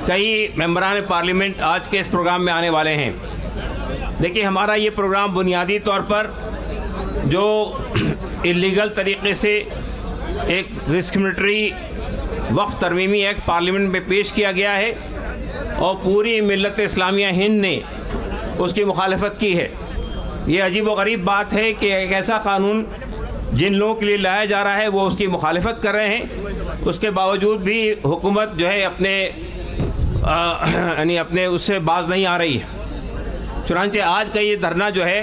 कई मेंबरान पार्लियामेंट आज के इस प्रोग्राम में आने वाले हैं। देखिए, हमारा ये प्रोग्राम बुनियादी तौर पर जो इलीगल तरीके से एक डिस्क्रिमिनेटरी वक्फ तरमीमी एक्ट पार्लियामेंट में पेश किया गया है और पूरी मिल्लत इस्लामिया हिंद ने उसकी मुखालफत की है। ये अजीब व गरीब बात है कि एक ऐसा कानून जिन लोगों के लिए लाया जा रहा है वो उसकी मुखालफत कर रहे हैं, उसके बावजूद भी हुकूमत जो है अपने उससे बाज नहीं आ रही है। चुनांचे आज का ये धरना जो है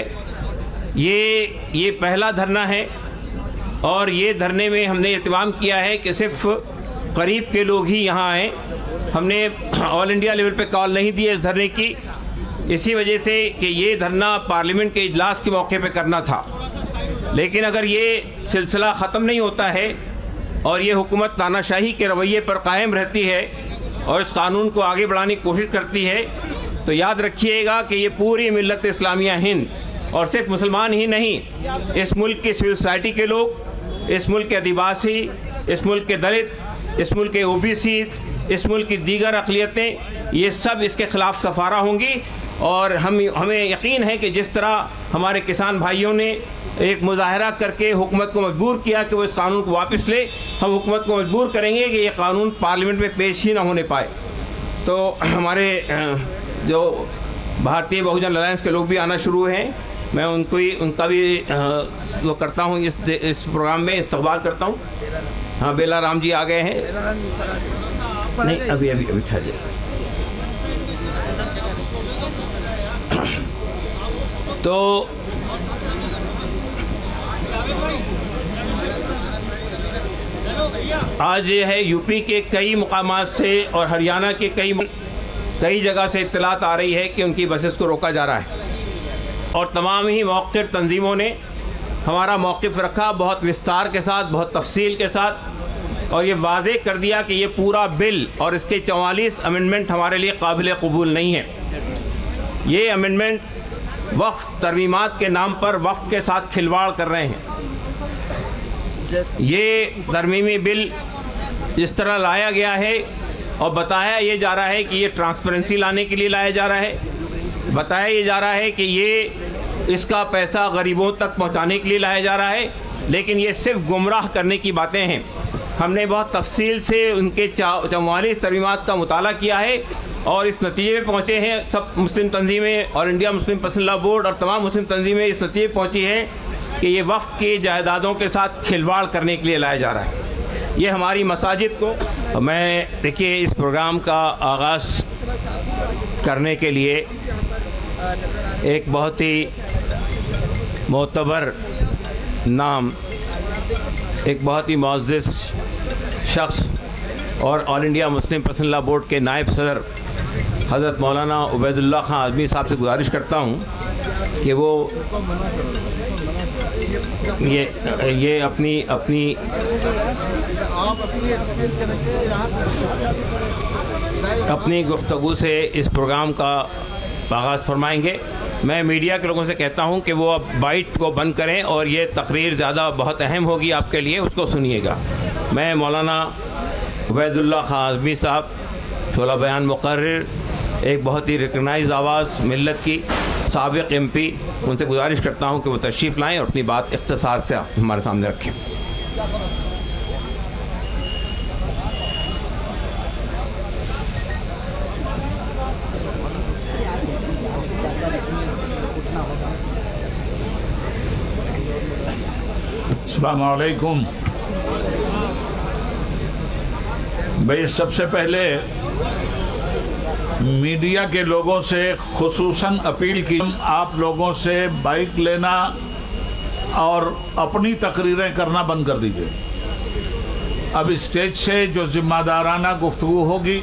ये पहला धरना है और ये धरने में हमने इत्माम किया है कि सिर्फ करीब के लोग ही यहाँ आए। हमने ऑल इंडिया लेवल पे कॉल नहीं दी है इस धरने की, इसी वजह से कि ये धरना पार्लियामेंट के इजलास के मौके पे करना था। लेकिन अगर ये सिलसिला ख़त्म नहीं होता है और ये हुकूमत तानाशाही के रवैये पर कायम रहती है और इस कानून को आगे बढ़ाने की कोशिश करती है, तो याद रखिएगा कि ये पूरी मिल्लत इस्लामिया हिंद और सिर्फ मुसलमान ही नहीं, इस मुल्क की सिविल सोसाइटी के लोग, इस मुल्क के आदिवासी, इस मुल्क के दलित, इस मुल्क के ओबीसी, इस मुल्क की दीगर अक़लियतें, ये सब इसके ख़िलाफ़ सफ़ारा होंगी। और हमें यकीन है कि जिस तरह हमारे किसान भाइयों ने एक मुजाहरा करके हुकूमत को मजबूर किया कि वो इस कानून को वापस ले, हम हुकूमत को मजबूर करेंगे कि ये कानून पार्लियामेंट में पेश ही ना होने पाए। तो हमारे जो भारतीय बहुजन अलायंस के लोग भी आना शुरू हैं, मैं उनका भी वो करता हूँ, इस प्रोग्राम में इस्तकबाल करता हूँ। हाँ, बेला राम जी आ गए हैं। नहीं, अभी ठहरिए। तो आज ये है यूपी के कई मुकामात से और हरियाणा के कई जगह से इत्तलात आ रही है कि उनकी बसेस को रोका जा रहा है और तमाम ही मौक़िफ़ तंजीमों ने हमारा मौक़िफ़ रखा, बहुत विस्तार के साथ, बहुत तफसील के साथ, और ये वाज़े कर दिया कि ये पूरा बिल और इसके 44 अमेंडमेंट हमारे लिए काबिल कबूल नहीं है। ये अमेंडमेंट वक्फ तरमीमात के नाम पर वक्फ के साथ खिलवाड़ कर रहे हैं। ये तरमीमी बिल इस तरह लाया गया है और बताया ये जा रहा है कि ये ट्रांसपेरेंसी लाने के लिए लाया जा रहा है, बताया ये जा रहा है कि ये इसका पैसा गरीबों तक पहुंचाने के लिए लाया जा रहा है, लेकिन ये सिर्फ गुमराह करने की बातें हैं। हमने बहुत तफसील से उनके 44 तरमीमात का मुताला किया है और इस नतीजे में पहुँचे हैं। सब मुस्लिम तंजीमें और India Muslim personal law board और तमाम मुस्लिम तंजीमें इस नतीजे में पहुँची हैं कि ये वक्फ की जायदादों के साथ खिलवाड़ करने के लिए लाया जा रहा है। ये हमारी मसाजिद को, मैं देखिए इस प्रोग्राम का आगाज़ करने के लिए एक बहुत ही मोतबर नाम, एक बहुत ही मुअज़्ज़ज़ शख्स और all India Muslim personal law board के नायब सदर हज़रत मौलाना उबैदुल्ला खां आज़मी साहब से गुजारिश करता हूँ कि वो ये अपनी गुफ्तगू से इस प्रोग्राम का आगाज़ फरमाएंगे। मैं मीडिया के लोगों से कहता हूं कि वो अब बाइट को बंद करें और ये तकरीर ज़्यादा बहुत अहम होगी आपके लिए, उसको सुनिएगा। मैं मौलाना उबैदुल्ला खां आज़मी साहब, शोला बयान मुकर्रिर, एक बहुत ही रिकग्नाइज़ आवाज़ मिल्लत की, साबिक़ MP, उनसे गुजारिश करता हूं कि वो तशरीफ़ लाएं और अपनी बात इख्तिसार से हमारे सामने रखें। अस्सलामु अलैकुम। भाई, सबसे पहले मीडिया के लोगों से खुसूसन अपील की, आप लोगों से बाइक लेना और अपनी तकरीरें करना बंद कर दीजिए। अब स्टेज से जो जिम्मेदाराना गुफ्तगू होगी,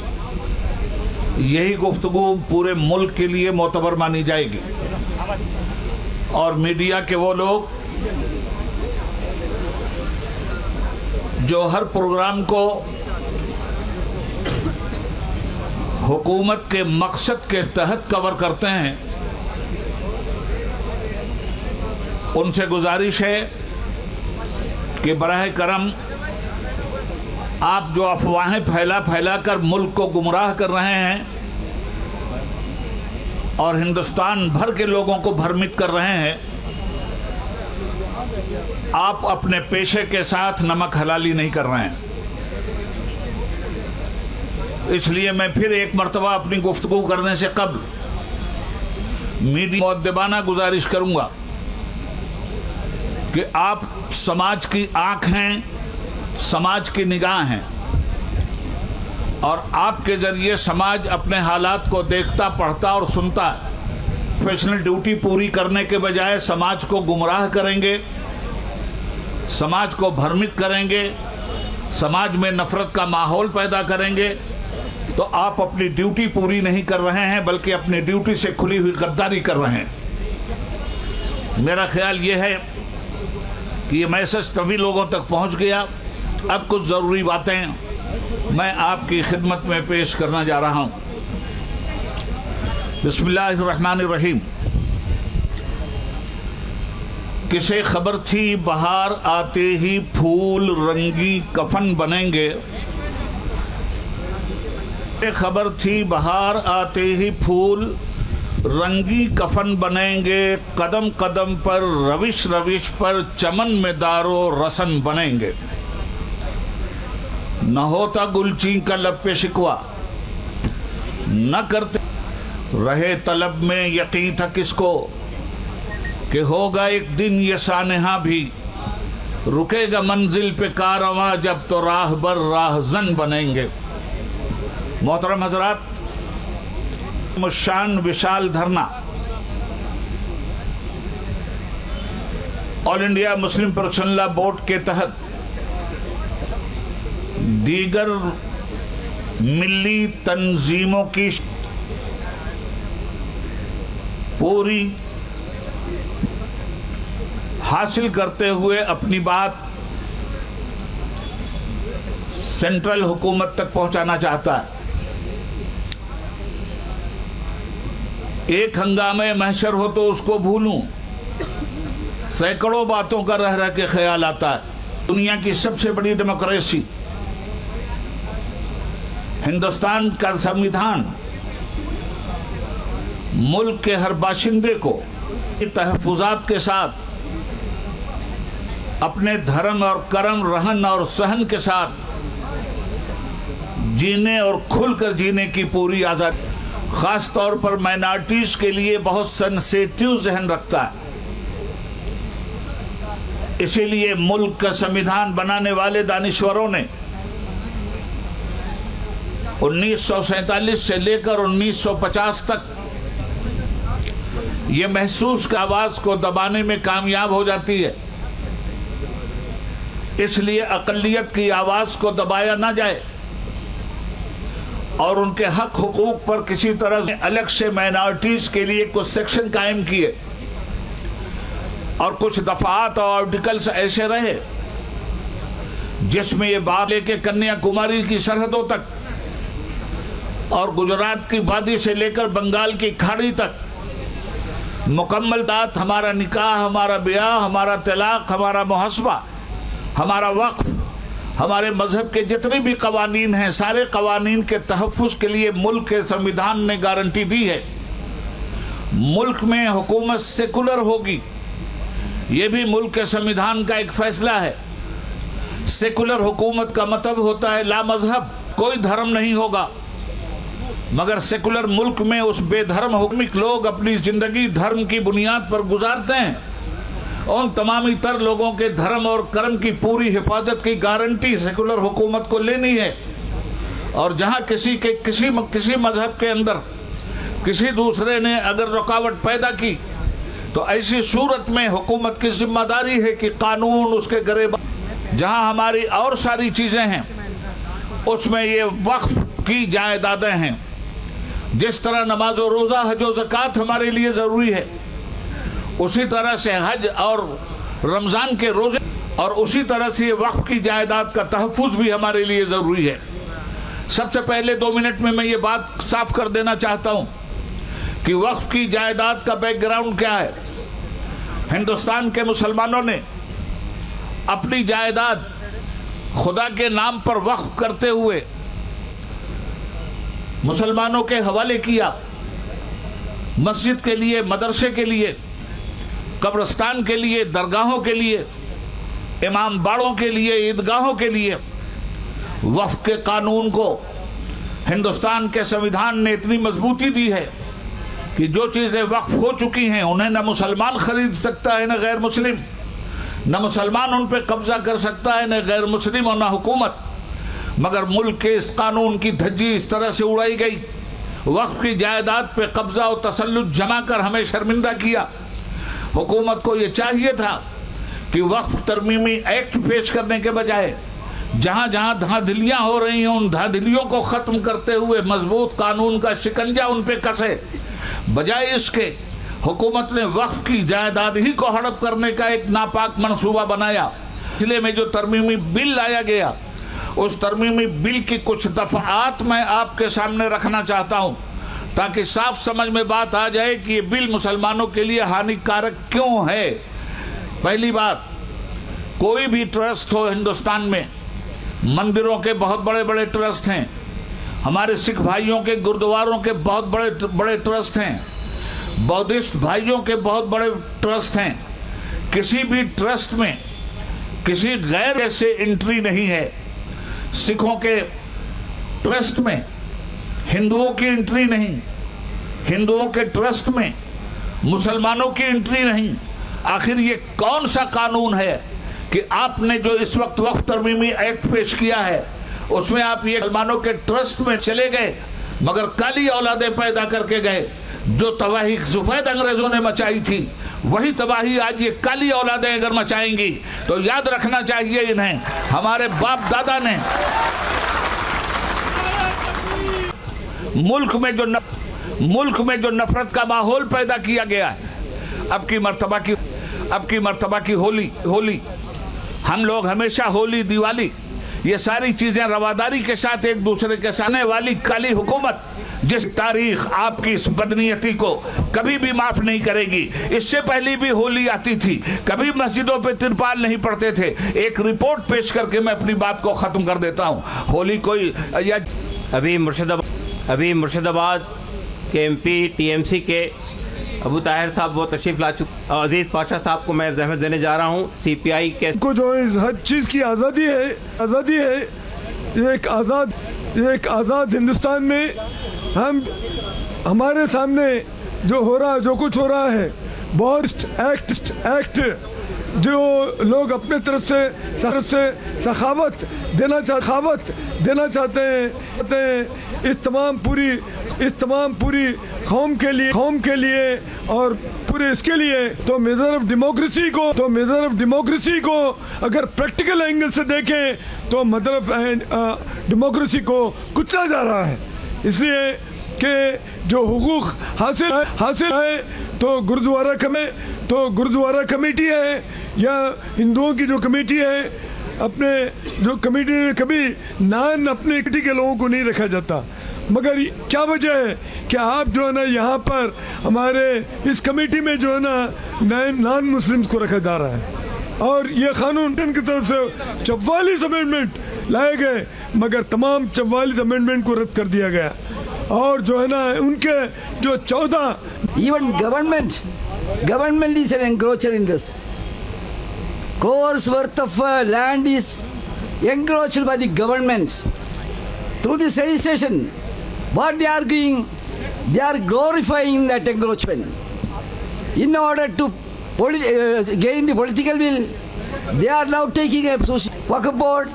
यही गुफ्तगू पूरे मुल्क के लिए मोतबर मानी जाएगी। और मीडिया के वो लोग जो हर प्रोग्राम को हुकूमत के मकसद के तहत कवर करते हैं, उनसे गुजारिश है कि बराह करम आप जो अफवाहें फैला फैला कर मुल्क को गुमराह कर रहे हैं और हिंदुस्तान भर के लोगों को भ्रमित कर रहे हैं, आप अपने पेशे के साथ नमक हलाली नहीं कर रहे हैं। इसलिए मैं फिर एक मर्तबा अपनी गुफ्तगू करने से कबल मीडिया मुअद्दिबाना गुजारिश करूंगा कि आप समाज की आंख हैं, समाज की निगाह हैं, और आपके जरिए समाज अपने हालात को देखता, पढ़ता और सुनता है। प्रोफेशनल ड्यूटी पूरी करने के बजाय समाज को गुमराह करेंगे, समाज को भ्रमित करेंगे, समाज में नफरत का माहौल पैदा करेंगे, तो आप अपनी ड्यूटी पूरी नहीं कर रहे हैं, बल्कि अपनी ड्यूटी से खुली हुई गद्दारी कर रहे हैं। मेरा ख्याल ये है कि ये मैसेज तभी लोगों तक पहुंच गया। अब कुछ ज़रूरी बातें मैं आपकी खिदमत में पेश करना जा रहा हूं। बिस्मिल्लाहिर्रहमानिर्रहीम। किसे खबर थी बाहर आते ही फूल रंगी कफन बनेंगे, खबर थी बाहर आते ही फूल रंगी कफन बनेंगे, कदम कदम पर रविश रविश पर चमन में दारो रसन बनेंगे। न होता गुलची का लब पे शिकवा, न करते रहे तलब में यकीन था किसको कि होगा एक दिन ये सानहा भी, रुकेगा मंजिल पे कारवां जब तो राहबर राहजन बनेंगे। मोहतरम हजरात, मुशान विशाल धरना all India Muslim professional law board के तहत दीगर मिली तंजीमों की पूरी हासिल करते हुए अपनी बात सेंट्रल हुकूमत तक पहुंचाना चाहता है। एक हंगामे महशर हो तो उसको भूलूं, सैकड़ों बातों का रह रह के ख्याल आता है। दुनिया की सबसे बड़ी डेमोक्रेसी हिंदुस्तान का संविधान मुल्क के हर बाशिंदे को तहफ़्फ़ुज़ात के साथ अपने धर्म और कर्म, रहन और सहन के साथ जीने और खुलकर जीने की पूरी आज़ादी, ख़ास तौर पर माइनॉरिटीज़ के लिए बहुत सेंसिटिव जहन रखता है। इसीलिए मुल्क का संविधान बनाने वाले दानिश्वरों ने 1947 से लेकर 1950 तक ये महसूस की आवाज़ को दबाने में कामयाब हो जाती है। इसलिए अक़लियत की आवाज़ को दबाया ना जाए और उनके हक हुकूक पर किसी तरह से अलग से माइनॉरिटीज़ के लिए कुछ सेक्शन कायम किए और कुछ दफ़ात और आर्टिकल्स ऐसे रहे जिसमें ये बात लेके कन्याकुमारी की सरहदों तक और गुजरात की वादी से लेकर बंगाल की खाड़ी तक मुकम्मल दात, हमारा निकाह, हमारा ब्याह, हमारा तलाक, हमारा मुहस्बा, हमारा वक्फ, हमारे मजहब के जितने भी कवानीन हैं, सारे कवानीन के तहफ़्फ़ुज़ के लिए मुल्क के संविधान ने गारंटी दी है। मुल्क में हुकूमत सेकुलर होगी, ये भी मुल्क के संविधान का एक फैसला है। सेकुलर हुकूमत का मतलब होता है ला मजहब, कोई धर्म नहीं होगा, मगर सेकुलर मुल्क में उस बेधर्म हुक्मिक लोग अपनी ज़िंदगी धर्म की बुनियाद पर गुजारते हैं। उन तमामी तर लोगों के धर्म और कर्म की पूरी हिफाजत की गारंटी सेकुलर हुकूमत को लेनी है। और जहाँ किसी मजहब के अंदर किसी दूसरे ने अगर रुकावट पैदा की तो ऐसी सूरत में हुकूमत की जिम्मेदारी है कि कानून उसके गिरफ्तार। जहाँ हमारी और सारी चीज़ें हैं उसमें ये वक्फ की जायदादें हैं। जिस तरह नमाज और रोज़ा, हज और ज़कात हमारे लिए ज़रूरी है, उसी तरह से हज और रमज़ान के रोज़े और उसी तरह से वक्फ की जायदाद का तहफ़्फ़ुज़ भी हमारे लिए ज़रूरी है। सबसे पहले 2 मिनट में मैं ये बात साफ कर देना चाहता हूँ कि वक्फ की जायदाद का बैकग्राउंड क्या है। हिंदुस्तान के मुसलमानों ने अपनी जायदाद खुदा के नाम पर वक्फ करते हुए मुसलमानों के हवाले किया, मस्जिद के लिए, मदरसे के लिए, कब्रिस्तान के लिए, दरगाहों के लिए, इमाम बाड़ों के लिए, ईदगाहों के लिए। वक्फ के कानून को हिंदुस्तान के संविधान ने इतनी मजबूती दी है कि जो चीज़ें वक्फ हो चुकी हैं उन्हें न मुसलमान खरीद सकता है न गैर मुस्लिम, न मुसलमान उन पर कब्जा कर सकता है न गैर मुस्लिम और न हुकूमत। मगर मुल्क के इस कानून की धज्जी इस तरह से उड़ाई गई, वक्फ की जायदाद पे कब्जा और तसल्लुत जमा कर हमें शर्मिंदा किया। हुकूमत को ये चाहिए था कि वक्फ तरमीमी एक्ट पेश करने के बजाय जहाँ जहाँ धांधलियाँ हो रही हैं उन धांधलियों को ख़त्म करते हुए मजबूत कानून का शिकंजा उन पे कसे, बजाय इसके हुकूमत ने वक्फ की जायदाद ही को हड़प करने का एक नापाक मंसूबा बनाया। इसलिए में जो तरमीमी बिल लाया गया, उस तरमीमी बिल की कुछ दफ़ात मैं आपके सामने रखना चाहता हूँ ताकि साफ समझ में बात आ जाए कि ये बिल मुसलमानों के लिए हानिकारक क्यों है। पहली बात, कोई भी ट्रस्ट हो हिंदुस्तान में, मंदिरों के बहुत बड़े बड़े ट्रस्ट हैं, हमारे सिख भाइयों के गुरुद्वारों के बहुत बड़े बड़े ट्रस्ट हैं, बौद्धिस्ट भाइयों के बहुत बड़े ट्रस्ट हैं। किसी भी ट्रस्ट में किसी गैर से एंट्री नहीं है। सिखों के ट्रस्ट में हिंदुओं की एंट्री नहीं, हिंदुओं के ट्रस्ट में मुसलमानों की एंट्री नहीं। आखिर ये कौन सा कानून है कि आपने जो इस वक्त वक्फ तरमीमी एक्ट पेश किया है उसमें आप ये मुसलमानों के ट्रस्ट में चले गए मगर काली औलादें पैदा करके गए। जो तबाही सफेद अंग्रेजों ने मचाई थी वही तबाही आज ये काली औलादें अगर मचाएंगी तो याद रखना चाहिए इन्हें, हमारे बाप दादा ने मुल्क में जो नफरत का माहौल पैदा किया गया है। अब की मर्तबा की होली हम लोग हमेशा होली, दिवाली, ये सारी चीजें रवादारी के साथ एक दूसरे के सामने वाली काली हुकूमत जिस तारीख आपकी इस बदनीयती को कभी भी माफ नहीं करेगी। इससे पहले भी होली आती थी, कभी मस्जिदों पे तिरपाल नहीं पड़ते थे। एक रिपोर्ट पेश करके मैं अपनी बात को खत्म कर देता हूँ। होली कोई या अभी मुर्शिदाबाद के एमपी टीएमसी के अबू ताहिर साहब वो तशरीफ़ ला चुके। अजीज़ पाशा साहब को मैं ज़हमत देने जा रहा हूँ। सीपीआई के को जो इस हर चीज़ की आज़ादी है, ये एक आज़ाद हिंदुस्तान में हमारे सामने जो कुछ हो रहा है, बहुत एक्ट जो लोग अपने तरफ से सखावत देना चाहते हैं इस तमाम पूरी कौम के लिए और पूरे इसके लिए, तो मेजर ऑफ डेमोक्रेसी को अगर प्रैक्टिकल एंगल से देखें तो मदर ऑफ डेमोक्रेसी को कुचला जा रहा है। इसलिए कि जो हुकूक हासिल है तो गुरुद्वारा कमेटी है या हिंदुओं की जो कमेटी है, अपने जो कमेटी में कभी अपने कमेटी के लोगों को नहीं रखा जाता। मगर क्या वजह है कि आप जो है ना यहाँ पर हमारे इस कमेटी में जो है ना नॉन मुस्लिम्स को रखा जा रहा है और ये कानून की तरफ से 44 अमेंडमेंट लाए गए मगर तमाम 44 अमेंडमेंट को रद्द कर दिया गया और जो है ना उनके जो 14 Even government is an encroacher in this. Crores worth of land is encroached by the government. Through this registration, what they are doing, they are glorifying that encroachment. In order to gain the political will, they are now taking a Waqf board,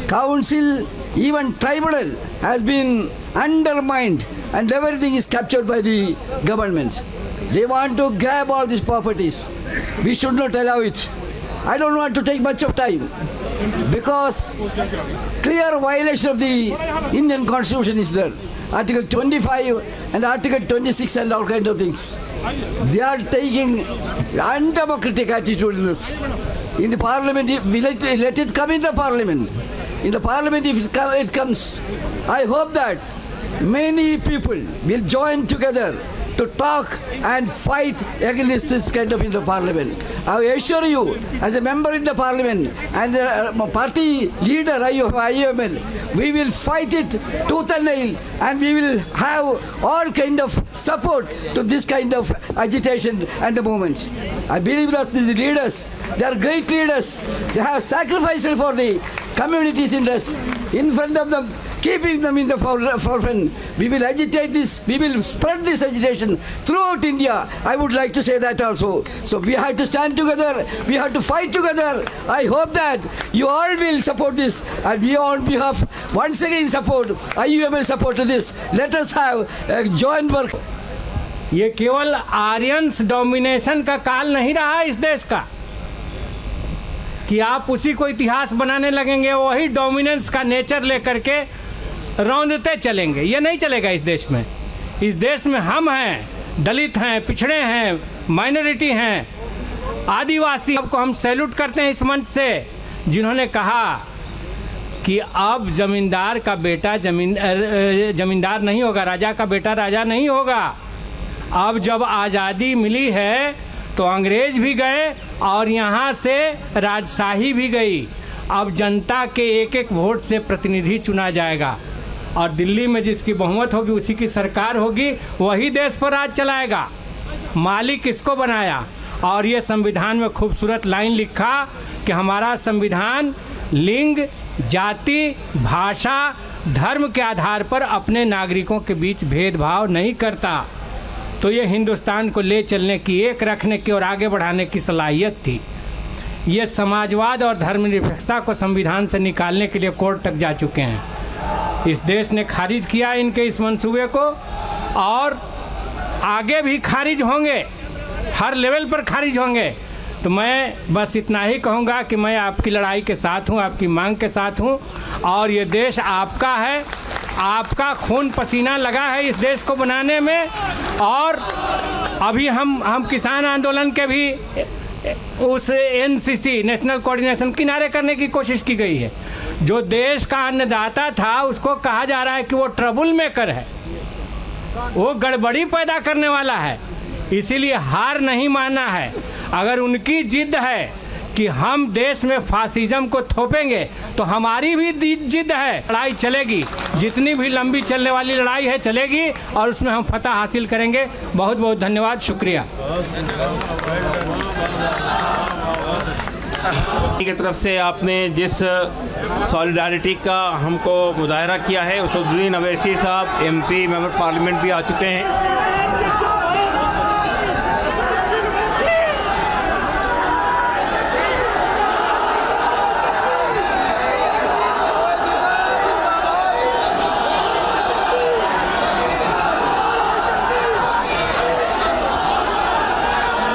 council, even tribunal has been undermined and everything is captured by the government. They want to grab all these properties. We should not allow it. I don't want to take much of time because clear violation of the Indian Constitution is there. Article 25 and Article 26 and all kind of things. They are taking undemocratic attitude in this. In the parliament, we let it come in the parliament. In the parliament, if it comes, I hope that many people will join together to talk and fight against this kind of in the parliament. I assure you, as a member in the parliament and a party leader of IUML, we will fight it tooth and nail, and we will have all kind of support to this kind of agitation and the movement. I believe that these leaders, they are great leaders. They have sacrificed for the community's interest in front of them, keeping them in the forefront. We will agitate this, we will spread this agitation throughout India. I would like to say that also. So we have to stand together, we have to fight together. I hope that you all will support this, and we on behalf once again support, IUML support to this. Let us have a joint work. ये केवल Aryans domination का काल नहीं रहा इस देश का कि आप उसी को इतिहास बनाने लगेंगे, वही डोमिनेंस का नेचर लेकर के रौंदते चलेंगे। ये नहीं चलेगा इस देश में। इस देश में हम हैं, दलित हैं, पिछड़े हैं, माइनॉरिटी हैं, आदिवासी। आपको हम सैल्यूट करते हैं इस मंच से, जिन्होंने कहा कि अब जमींदार का बेटा जमींदार नहीं होगा, राजा का बेटा राजा नहीं होगा। अब जब आज़ादी मिली है तो अंग्रेज भी गए और यहाँ से राजशाही भी गई। अब जनता के एक एक वोट से प्रतिनिधि चुना जाएगा और दिल्ली में जिसकी बहुमत होगी उसी की सरकार होगी, वही देश पर राज चलाएगा। मालिक किसको बनाया? और ये संविधान में खूबसूरत लाइन लिखा कि हमारा संविधान लिंग, जाति, भाषा, धर्म के आधार पर अपने नागरिकों के बीच भेदभाव नहीं करता। तो ये हिंदुस्तान को ले चलने की, एक रखने की और आगे बढ़ाने की सलाहियत थी। ये समाजवाद और धर्मनिरपेक्षता को संविधान से निकालने के लिए कोर्ट तक जा चुके हैं। इस देश ने खारिज किया इनके इस मंसूबे को और आगे भी खारिज होंगे, हर लेवल पर खारिज होंगे। तो मैं बस इतना ही कहूँगा कि मैं आपकी लड़ाई के साथ हूँ, आपकी मांग के साथ हूँ और ये देश आपका है, आपका खून पसीना लगा है इस देश को बनाने में। और अभी हम किसान आंदोलन के भी उस NCC नेशनल कोऑर्डिनेशन किनारे करने की कोशिश की गई है। जो देश का अन्नदाता था उसको कहा जा रहा है कि वो ट्रबल मेकर है, वो गड़बड़ी पैदा करने वाला है। इसीलिए हार नहीं मानना है। अगर उनकी जिद है कि हम देश में फासिज्म को थोपेंगे तो हमारी भी जिद है, लड़ाई चलेगी। जितनी भी लंबी चलने वाली लड़ाई है चलेगी और उसमें हम फतह हासिल करेंगे। बहुत बहुत धन्यवाद, शुक्रिया। की तरफ से आपने जिस सॉलिडारिटी का हमको मुजाहरा किया है, उसुद्दीन अवैसी साहब MP मेंबर पार्लियामेंट भी आ चुके हैं।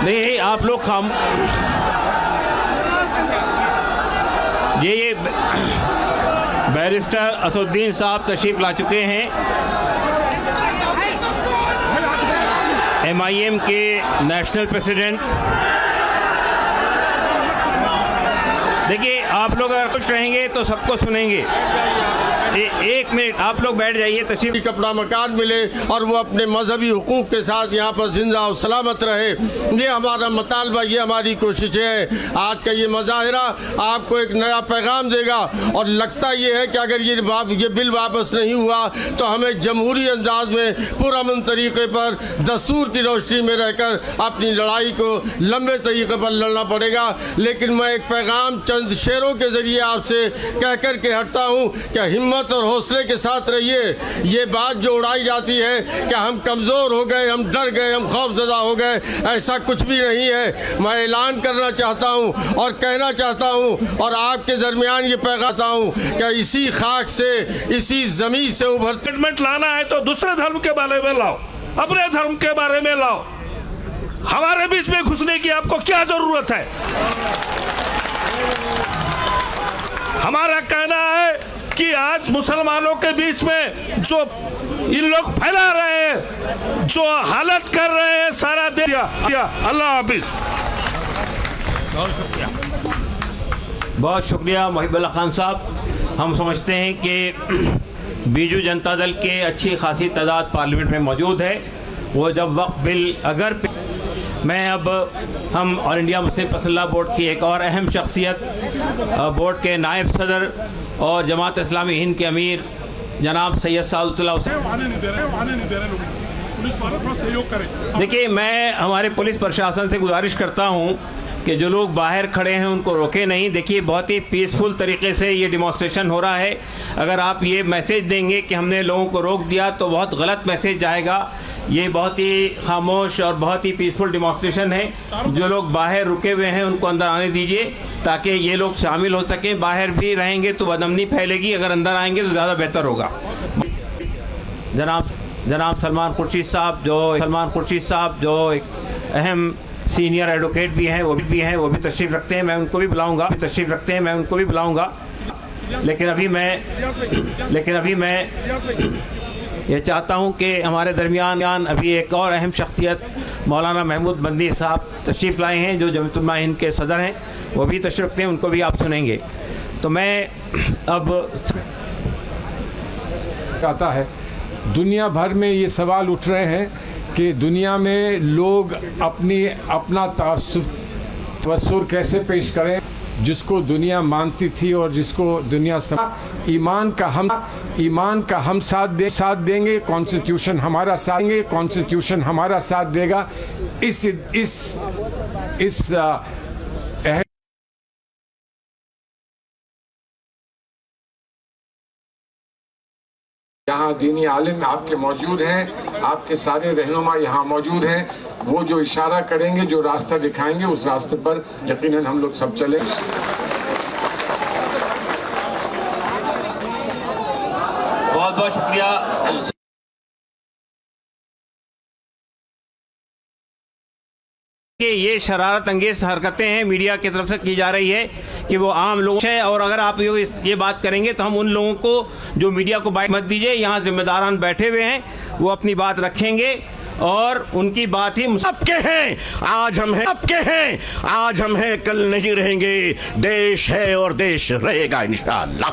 नहीं, आप लोग ये बैरिस्टर असुद्दीन साहब तशरीफ ला चुके हैं, MIM के नेशनल प्रेसिडेंट। देखिए, आप लोग अगर खुश रहेंगे तो सबको सुनेंगे। एक मिनट, आप लोग बैठ जाइए, तशरीफ। अपना मकान मिले और वो अपने मजहबी हुकूक के साथ यहाँ पर जिंदा और सलामत रहे, ये हमारा मुतालबा, ये हमारी कोशिशें हैं। आज का ये मुजाहिरा आपको एक नया पैगाम देगा और लगता ये है कि अगर ये बिल वापस नहीं हुआ तो हमें जमहूरी अंदाज में पुरअमन तरीके पर दस्तूर की रोशनी में रहकर अपनी लड़ाई को लंबे तरीके पर लड़ना पड़ेगा। लेकिन मैं एक पैगाम चंद शेरों के ज़रिए आपसे कह कर के हटता हूँ कि हिम्मत और हौसले के साथ रहिए। ये बात जो उड़ाई जाती है कि हम कमज़ोर हो गए, हम डर गए, हम खौफज़दा हो गए, ऐसा कुछ भी नहीं है। मैं ऐलान करना चाहता हूँ और कहना चाहता हूँ और आपके दरमियान ये पैगाम हूँ कि इसी खाक से, इसी ज़मीन से उभरते लाना है तो दूसरे धर्म के बारे में लाओ, अपने धर्म के बारे में लाओ। हमारे बीच में घुसने की आपको क्या जरूरत है? हमारा कहना है कि आज मुसलमानों के बीच में जो इन लोग फैला रहे हैं, जो हालत कर रहे हैं सारा देश। अल्लाह हाफिज। बहुत शुक्रिया मुहिबुल्लाह खान साहब। हम समझते हैं कि बीजू जनता दल के अच्छी खासी तादाद पार्लियामेंट में मौजूद है वो जब वक्फ बिल अगर मैं अब हम ऑल इंडिया मुस्लिम पसल्ला बोर्ड की एक और अहम शख्सियत बोर्ड के नायब सदर और जमात इस्लामी हिंद के अमीर जनाब सैयद सादुल्लाह देखिए, मैं हमारे पुलिस प्रशासन से गुजारिश करता हूं कि जो लोग बाहर खड़े हैं उनको रोके नहीं। देखिए, बहुत ही पीसफुल तरीके से ये डिमॉन्स्ट्रेशन हो रहा है। अगर आप ये मैसेज देंगे कि हमने लोगों को रोक दिया तो बहुत गलत मैसेज जाएगा। ये बहुत ही खामोश और बहुत ही पीसफुल डिमॉन्स्ट्रेशन है। जो लोग बाहर रुके हुए हैं उनको अंदर आने दीजिए ताकि ये लोग शामिल हो सकें। बाहर भी रहेंगे तो बदअमनी फैलेगी, अगर अंदर आएंगे तो ज़्यादा बेहतर होगा। जनाब सलमान खुर्शीद साहब जो एक अहम सीनियर एडवोकेट भी हैं, वो भी तशरीफ़ रखते हैं। मैं उनको भी बुलाऊंगा। लेकिन अभी मैं ये चाहता हूं कि हमारे दरमियान अभी एक और अहम शख्सियत मौलाना महमूद बंदी साहब तशरीफ़ लाए हैं, जो जमीयत उलमा हिंद के सदर हैं। वो भी तशरीफ़ रखते हैं, उनको भी आप सुनेंगे। तो मैं अब आता है, दुनिया भर में ये सवाल उठ रहे हैं कि दुनिया में लोग अपना तवस्सुर कैसे पेश करें, जिसको दुनिया मानती थी और जिसको दुनिया ईमान का हम साथ देंगे, कॉन्स्टिट्यूशन हमारा साथ देगा। यहाँ दीनी आलिम आपके मौजूद हैं, आपके सारे रहनुमा यहाँ मौजूद हैं। वो जो इशारा करेंगे, जो रास्ता दिखाएंगे, उस रास्ते पर यकीनन हम लोग सब चलें। बहुत बहुत शुक्रिया। कि ये शरारत अंगेज हरकतें हैं मीडिया की तरफ से की जा रही है कि वो आम लोग हैं, और अगर आप ये बात करेंगे तो हम उन लोगों को जो मीडिया को बाइट मत दीजिए। यहाँ जिम्मेदारान बैठे हुए हैं, वो अपनी बात रखेंगे और उनकी बात ही सबके हैं। आज हम हैं, कल नहीं रहेंगे। देश है और देश रहेगा इंशाअल्लाह।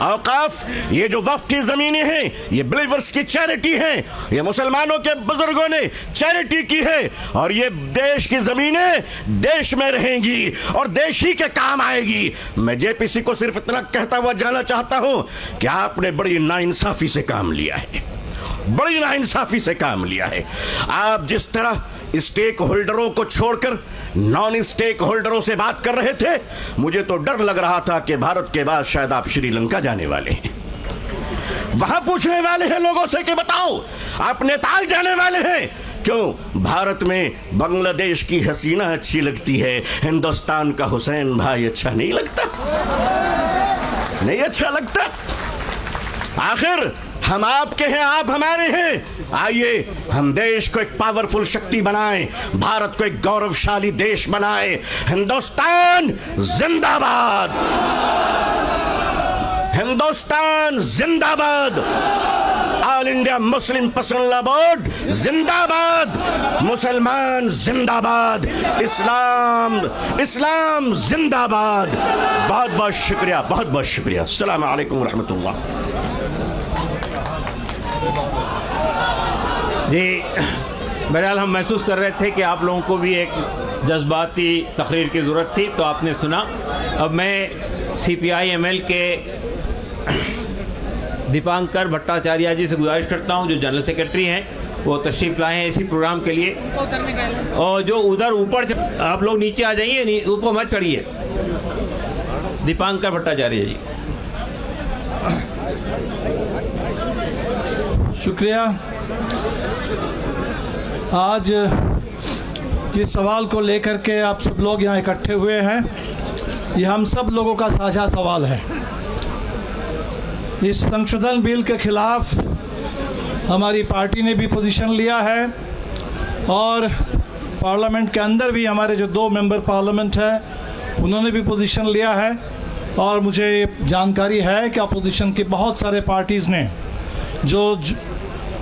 औकाफ, ये जो वक्फ की ज़मीनें हैं, ये बिलीवर्स की चैरिटी है, ये मुसलमानों के बुजुर्गों ने चैरिटी की है, और ये देश की ज़मीनें देश में रहेंगी और देश ही के काम आएगी। मैं जेपीसी को सिर्फ इतना कहता हुआ जाना चाहता हूं कि आपने बड़ी नाइंसाफ़ी से काम लिया है। आप जिस तरह स्टेक होल्डरों को छोड़कर नॉन स्टेक होल्डरों से बात कर रहे थे, मुझे तो डर लग रहा था कि भारत के बाद शायद आप श्रीलंका जाने वाले हैं। वहां पूछने वाले हैं लोगों से कि बताओ आप नेपाल जाने वाले हैं क्यों? भारत में बांग्लादेश की हसीना अच्छी लगती है, हिंदुस्तान का हुसैन भाई अच्छा नहीं लगता। आखिर हम आपके हैं, आप हमारे हैं। आइए हम देश को एक पावरफुल शक्ति बनाएं, भारत को एक गौरवशाली देश बनाएं। हिंदुस्तान जिंदाबाद, ऑल इंडिया मुस्लिम पसल्ला बोर्ड जिंदाबाद, मुसलमान जिंदाबाद, इस्लाम जिंदाबाद। बहुत बहुत शुक्रिया। अस्सलाम वालेकुम रहमतुल्लाह। जी, बहरहाल हम महसूस कर रहे थे कि आप लोगों को भी एक जज्बाती तकरीर की ज़रूरत थी, तो आपने सुना। अब मैं CPI-ML के दीपांकर भट्टाचार्य जी से गुजारिश करता हूं, जो जनरल सेक्रेटरी हैं, वो तशरीफ़ लाए हैं इसी प्रोग्राम के लिए। और जो उधर ऊपर, आप लोग नीचे आ जाइए, ऊपर मत चढ़िए। दीपांकर भट्टाचार्य जी। शुक्रिया। आज जिस सवाल को लेकर के आप सब लोग यहाँ इकट्ठे हुए हैं, ये हम सब लोगों का साझा सवाल है। इस संशोधन बिल के खिलाफ हमारी पार्टी ने भी पोजीशन लिया है, और पार्लियामेंट के अंदर भी हमारे जो 2 मेंबर पार्लियामेंट हैं उन्होंने भी पोजीशन लिया है। और मुझे जानकारी है कि अपोजिशन की बहुत सारे पार्टीज़ ने जो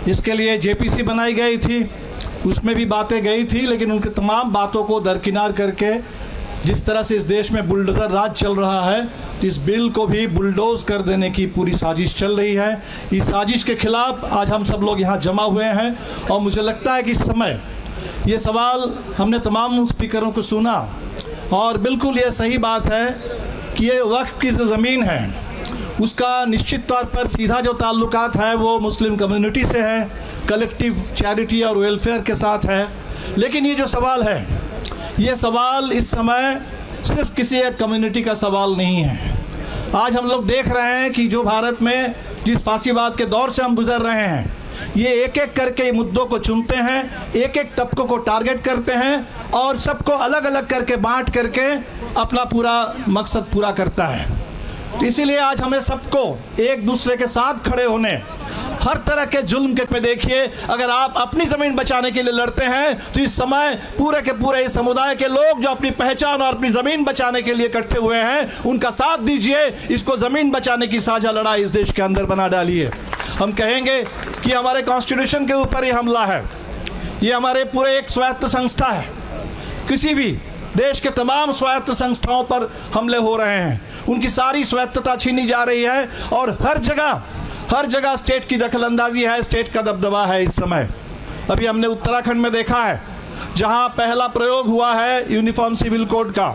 इसके लिए जेपीसी बनाई गई थी उसमें भी बातें गई थी, लेकिन उनकी तमाम बातों को दरकिनार करके जिस तरह से इस देश में बुलडोजर राज चल रहा है, तो इस बिल को भी बुलडोज कर देने की पूरी साजिश चल रही है। इस साजिश के खिलाफ आज हम सब लोग यहाँ जमा हुए हैं और मुझे लगता है कि इस समय ये सवाल हमने तमाम स्पीकरों को सुना और बिल्कुल ये सही बात है कि ये वक्फ की जो ज़मीन है उसका निश्चित तौर पर सीधा जो ताल्लुकात है वो मुस्लिम कम्युनिटी से है, कलेक्टिव चैरिटी और वेलफेयर के साथ है। लेकिन ये जो सवाल है, ये सवाल इस समय सिर्फ किसी एक कम्युनिटी का सवाल नहीं है। आज हम लोग देख रहे हैं कि जो भारत में जिस फासीवाद के दौर से हम गुजर रहे हैं, ये एक एक करके मुद्दों को चुनते हैं, एक एक तबकों को टारगेट करते हैं और सबको अलग अलग करके बांट करके अपना पूरा मकसद पूरा करता है। तो इसीलिए आज हमें सबको एक दूसरे के साथ खड़े होने, हर तरह के जुल्म के पे देखिए, अगर आप अपनी ज़मीन बचाने के लिए लड़ते हैं तो इस समय पूरे के पूरे इस समुदाय के लोग जो अपनी पहचान और अपनी ज़मीन बचाने के लिए इकट्ठे हुए हैं, उनका साथ दीजिए। इसको ज़मीन बचाने की साझा लड़ाई इस देश के अंदर बना डालिए। हम कहेंगे कि हमारे कॉन्स्टिट्यूशन के ऊपर ये हमला है, ये हमारे पूरे एक स्वायत्त संस्था है, किसी भी देश के तमाम स्वायत्त संस्थाओं पर हमले हो रहे हैं, उनकी सारी स्वायत्तता छीनी जा रही है और हर जगह स्टेट की दखलंदाजी है, स्टेट का दबदबा है इस समय। अभी हमने उत्तराखंड में देखा है जहां पहला प्रयोग हुआ है यूनिफॉर्म सिविल कोड का,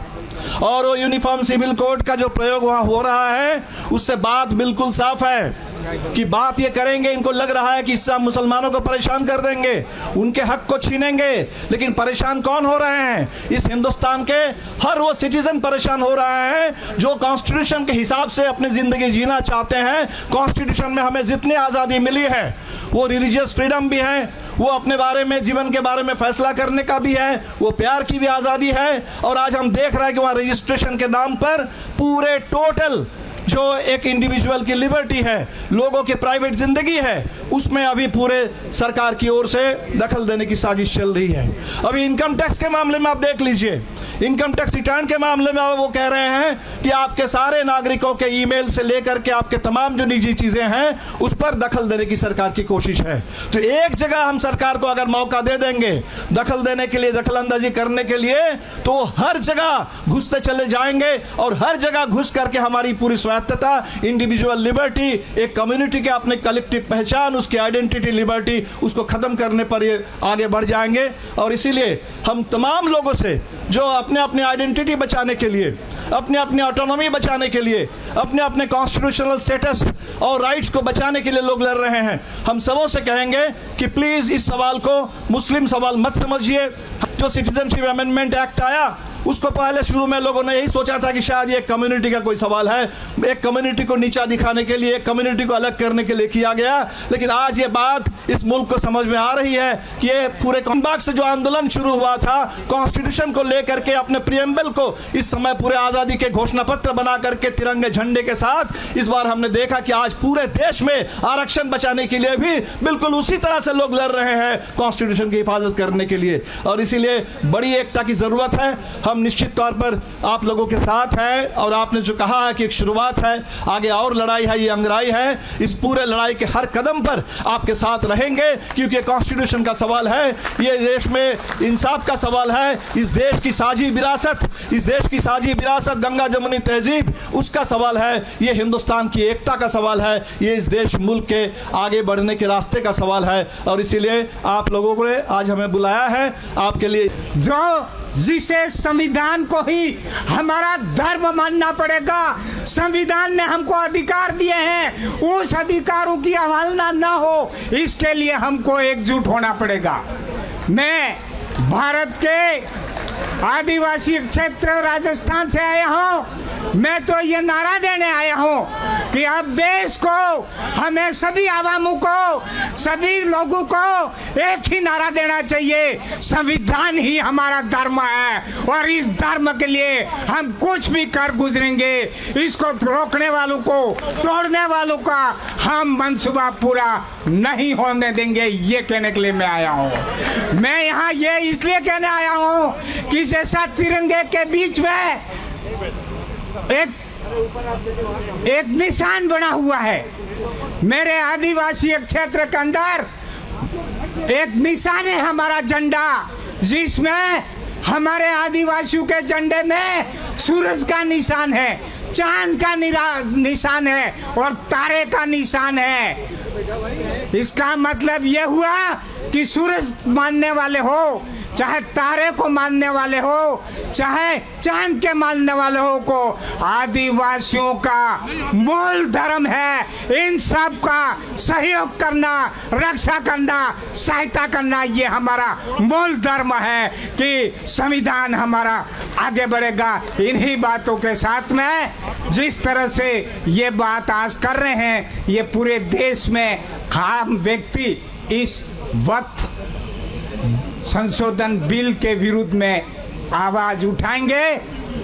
और वो यूनिफॉर्म सिविल कोड का जो प्रयोग वहां हो रहा है उससे बात बिल्कुल साफ है कि बात ये करेंगे, इनको लग रहा है कि इससे हम मुसलमानों को परेशान कर देंगे, उनके हक को छीनेंगे। लेकिन परेशान कौन हो रहे हैं? इस हिंदुस्तान के हर वो सिटीजन परेशान हो रहा है जो कॉन्स्टिट्यूशन के हिसाब से अपनी ज़िंदगी जीना चाहते हैं। कॉन्स्टिट्यूशन में हमें जितनी आज़ादी मिली है, वो रिलीजियस फ्रीडम भी है, वो अपने बारे में, जीवन के बारे में फैसला करने का भी है, वो प्यार की भी आज़ादी है। और आज हम देख रहे हैं कि वहाँ रजिस्ट्रेशन के नाम पर पूरे टोटल जो एक इंडिविजुअल की लिबर्टी है, लोगों की प्राइवेट ज़िंदगी है, उसमें अभी पूरे सरकार की ओर से दखल देने की साजिश चल रही है। अभी इनकम टैक्स के मामले में आप देख लीजिए, इनकम टैक्स रिटर्न के मामले में वो कह रहे हैं कि आपके सारे नागरिकों के ईमेल से लेकर के आपके तमाम जो निजी चीज़ें हैं उस पर दखल देने की सरकार की कोशिश है। तो एक जगह हम सरकार को अगर मौका दे देंगे दखल देने के लिए, दखलंदाजी करने के लिए, तो हर जगह घुसते चले जाएंगे और हर जगह घुस करके हमारी पूरी स्वायत्तता, इंडिविजुअल लिबर्टी, एक कम्युनिटी के अपने कलेक्टिव पहचान, उसकी आइडेंटिटी लिबर्टी, उसको ख़त्म करने पर ये आगे बढ़ जाएंगे। और इसीलिए हम तमाम लोगों से जो अपने अपने आइडेंटिटी बचाने के लिए, अपने अपने ऑटोनॉमी बचाने के लिए, अपने अपने कॉन्स्टिट्यूशनल स्टेटस और राइट्स को बचाने के लिए लोग लड़ रहे हैं, हम सबों से कहेंगे कि प्लीज़ इस सवाल को मुस्लिम सवाल मत समझिए। जो सिटीजनशिप अमेंडमेंट एक्ट आया उसको पहले शुरू में लोगों ने यही सोचा था कि शायद ये कम्युनिटी का कोई सवाल है, एक कम्युनिटी को नीचा दिखाने के लिए, एक कम्युनिटी को अलग करने के लिए किया गया। लेकिन आज ये बात इस मुल्क को समझ में आ रही है कि ये पूरे कॉम्बाग से जो आंदोलन शुरू हुआ था कॉन्स्टिट्यूशन को लेकर के, अपने प्रियम्बल को इस समय पूरे आज़ादी के घोषणा पत्र बना करके तिरंगे झंडे के साथ, इस बार हमने देखा कि आज पूरे देश में आरक्षण बचाने के लिए भी बिल्कुल उसी तरह से लोग लड़ रहे हैं कॉन्स्टिट्यूशन की हिफाजत करने के लिए। और इसीलिए बड़ी एकता की ज़रूरत है। हम निश्चित तौर पर आप लोगों के साथ हैं और आपने जो कहा है कि एक शुरुआत है, आगे और लड़ाई है, ये अंगराई है। इस पूरे लड़ाई के हर कदम पर आपके साथ रहेंगे क्योंकि कॉन्स्टिट्यूशन का सवाल है, ये देश में इंसाफ का सवाल है, इस देश की साझी विरासत, इस देश की साझी विरासत गंगा जमुनी तहजीब, उसका सवाल है, ये हिंदुस्तान की एकता का सवाल है, ये इस देश मुल्क के आगे बढ़ने के रास्ते का सवाल है। और इसीलिए आप लोगों ने आज हमें बुलाया है आपके लिए, जो जिसे संविधान को ही हमारा धर्म मानना पड़ेगा। संविधान ने हमको अधिकार दिए हैं, उस अधिकारों की अवहेलना ना हो, इसके लिए हमको एकजुट होना पड़ेगा। मैं भारत के आदिवासी क्षेत्र राजस्थान से आया हूँ। मैं तो ये नारा देने आया हूँ कि अब देश को, हमें सभी आवामों को, सभी लोगों को एक ही नारा देना चाहिए, संविधान ही हमारा धर्म है और इस धर्म के लिए हम कुछ भी कर गुजरेंगे। इसको रोकने वालों को, तोड़ने वालों का हम मंसूबा पूरा नहीं होने देंगे, ये कहने के लिए मैं आया हूँ। मैं यहाँ ये इसलिए कहने आया हूँ कि जैसा तिरंगे के बीच में एक निशान बना हुआ है, मेरे आदिवासी क्षेत्र के अंदर एक निशान है हमारा झंडा, जिसमें हमारे आदिवासियों के झंडे में सूरज का निशान है, चांद का निशान है और तारे का निशान है। इसका मतलब यह हुआ कि सूरज मानने वाले हो, चाहे तारे को मानने वाले हो, चाहे चांद के मानने वाले हो, को आदिवासियों का मूल धर्म है इन सब का सहयोग करना, रक्षा करना, सहायता करना। ये हमारा मूल धर्म है कि संविधान हमारा आगे बढ़ेगा। इन्हीं बातों के साथ में जिस तरह से ये बात आज कर रहे हैं, ये पूरे देश में हम व्यक्ति इस वक्त संशोधन बिल के विरुद्ध में आवाज उठाएंगे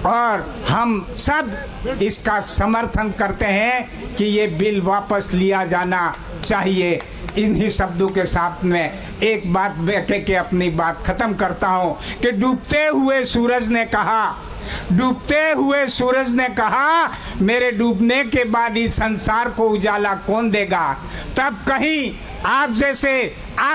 और हम सब इसका समर्थन करते हैं कि ये बिल वापस लिया जाना चाहिए। इन्हीं शब्दों के साथ में एक बात कह के अपनी बात खत्म करता हूँ कि डूबते हुए सूरज ने कहा मेरे डूबने के बाद इस संसार को उजाला कौन देगा। तब कहीं आप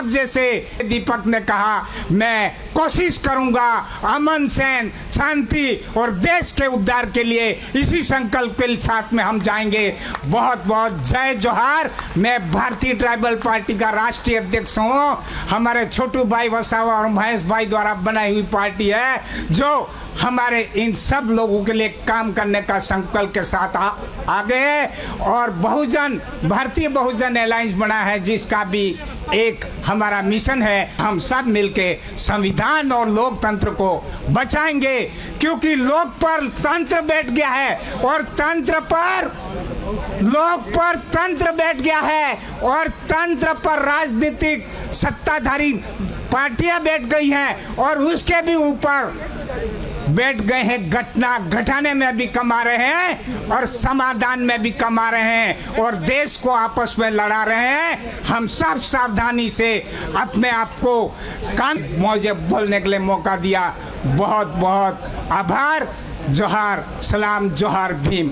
जैसे दीपक ने कहा मैं कोशिश करूंगा अमन सैन शांति और देश के उद्धार के लिए। इसी संकल्प के साथ में हम जाएंगे। बहुत बहुत जय जोहार। मैं भारतीय ट्राइबल पार्टी का राष्ट्रीय अध्यक्ष हूँ। हमारे छोटू भाई वसावा और महेश भाई द्वारा बनाई हुई पार्टी है जो हमारे इन सब लोगों के लिए काम करने का संकल्प के साथ आगे है और भारतीय बहुजन अलायंस बना है जिसका भी एक हमारा मिशन है। हम सब मिलके संविधान और लोकतंत्र को बचाएंगे क्योंकि लोक पर तंत्र बैठ गया है और लोक पर तंत्र बैठ गया है और तंत्र पर राजनीतिक सत्ताधारी पार्टियां बैठ गई हैं और उसके भी ऊपर बैठ गए हैं। घटाने में भी कमा रहे हैं और समाधान में भी कमा रहे हैं और देश को आपस में लड़ा रहे हैं। हम सब सावधानी से अपने आप को मुझे बोलने के लिए मौका दिया। बहुत बहुत आभार। जोहार, सलाम, जोहार भीम।